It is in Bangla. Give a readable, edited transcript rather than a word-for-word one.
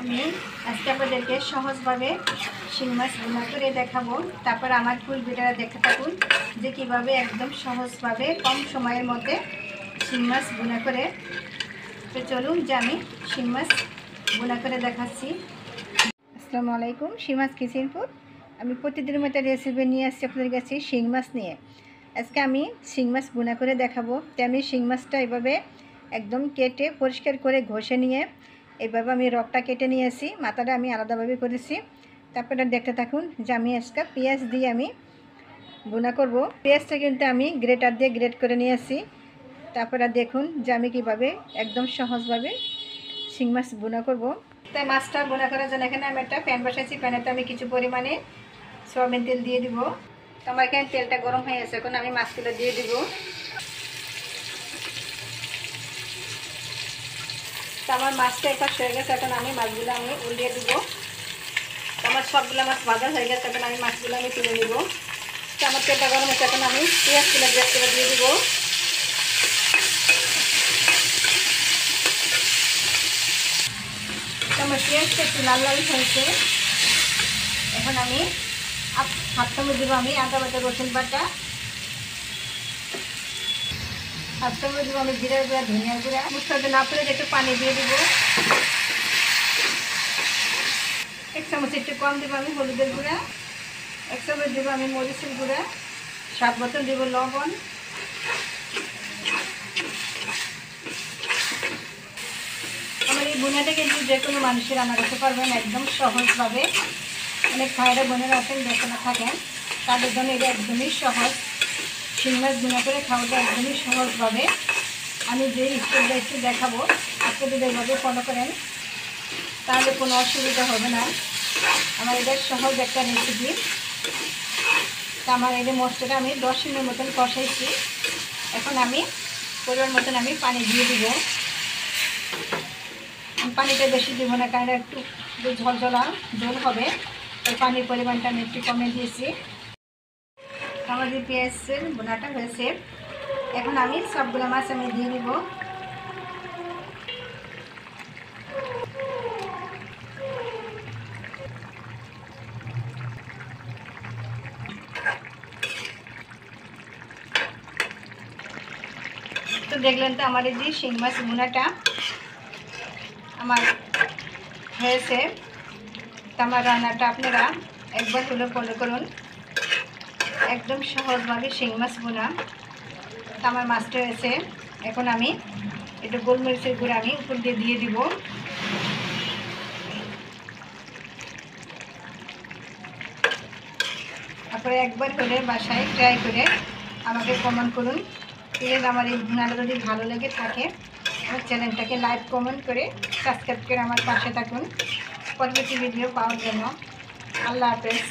আমি আজকে আপনাদেরকে সহজভাবে শিং মাছ ভুনা করে দেখাবো। তারপর আমার ফুল ভিডিওটা দেখতে থাকুন যে কীভাবে একদম সহজভাবে কম সময়ের মধ্যে শিং মাছ ভুনা করে। তো চলুন যে আমি শিং মাছ ভুনা করে দেখাচ্ছি। আসসালামু আলাইকুম, শিং মাছ কিচেনপুর। আমি প্রতিদিনের মতো রেসিপি নিয়ে আসছি আপনাদের কাছে শিং মাছ নিয়ে। আজকে আমি শিং মাছ ভুনা করে দেখাবো। তো আমি শিং মাছটা এভাবে একদম কেটে পরিষ্কার করে ঘষে নিয়ে এইভাবে আমি রগটা কেটে নিয়েছি, মাথাটা আমি আলাদাভাবে করেছি। তারপরে দেখতে থাকুন যে আমি আজকে পেঁয়াজ দিয়ে আমি ভুনা করব। পেঁয়াজটা কিন্তু আমি গ্রেটার দিয়ে গ্রেট করে নিয়েছি। তারপরে দেখুন যে আমি কীভাবে একদম সহজভাবে শিং মাছ ভুনা করব। তাই মাছটা ভুনা করার জন্য এখানে আমি একটা প্যান বসাইছি। প্যানেতে আমি কিছু পরিমাণে সয়াবিন তেল দিয়ে দিব। তো আমার এখানে তেলটা গরম হয়ে গেছে, এখন আমি মাছগুলো দিয়ে দিব। তো আমার মাছটা একটা হয়ে গেছে, এখন আমি মাছগুলো আমি উল্টিয়ে দিব। তো আমার সবগুলো মাছ ভাজা হয়ে গেছে, এখন আমি মাছগুলো আমি তুলে নিব। তো আমার তেলটা গরম হচ্ছে, এখন আমি পেঁয়াজগুলো গ্রেট করে দিয়ে দিব। তো আমার পেঁয়াজটা একটু লাল লাল হয়েছে, এখন আমি হাফ চামচ দেবো আমি আদা বাটা রসুন বাটা, হাফ চামচ দেবো আমি জিরার গুঁড়া ধনিয়ার গুঁড়া। মুখটা না পড়ে একটু পানি দিয়ে দেবো। এক চামচ একটু কম দেবো আমি হলুদের গুঁড়া, এক চামচ দেবো আমি মরিচের গুঁড়া, স্বাদ মতো দেবো লবণ। আমার এই ভুনাটা কিন্তু যে কোনো মানুষের রান্না করতে পারবেন একদম সহজভাবে। অনেক ভাইরা বোনেরা আছেন বেতনে থাকেন, তাদের জন্য এটা একদমই সহজ। শিং মাছ ভুনা করে খাওয়াটা একদমই সহজভাবে। আমি যে স্টেপ বাই স্টেপ দেখাবো, আপনি যদি এইভাবে ফলো করেন তাহলে কোনো অসুবিধা হবে না। আমার এটা সহজ একটা রেসিপি। তা আমার এই মশলাটা আমি 10 মিনিটের মতন কষাইছি। এখন আমি পরিমাণ মতন আমি পানি দিয়ে দিব। পানিটা বেশি দিব না, কারণ একটু ঝলঝলা ঝোল হবে, ওই পানির পরিমাণটা আমি একটু কমে দিয়েছি। আমাদের পেঁয়াজের ভুনাটা হয়েছে, এখন আমি সবগুলো মাছ আমি দিয়ে দিব। তো দেখলেন তো আমার এই যে শিং মাছ ভুনাটা আমার হয়েছে। তো আমার রান্নাটা আপনারা একবার হলে ফলো করুন, একদম সহজভাবে শিং মাছ ভুনা। তো আমার মাছটা হয়েছে, এখন আমি একটু গোলমরিচের গুঁড়া আমি উপর দিয়ে দিয়ে দিব। তারপরে একবার হলে বাসায় ট্রাই করে আমাকে কমেন্ট করুন। প্লিজ আমার এই ভুনাটা যদি ভালো লেগে থাকে আমার চ্যানেলটাকে লাইক কমেন্ট করে সাবস্ক্রাইব করে আমার পাশে থাকুন পরবর্তী ভিডিও পাওয়ার জন্য। আল্লাহ হাফেজ।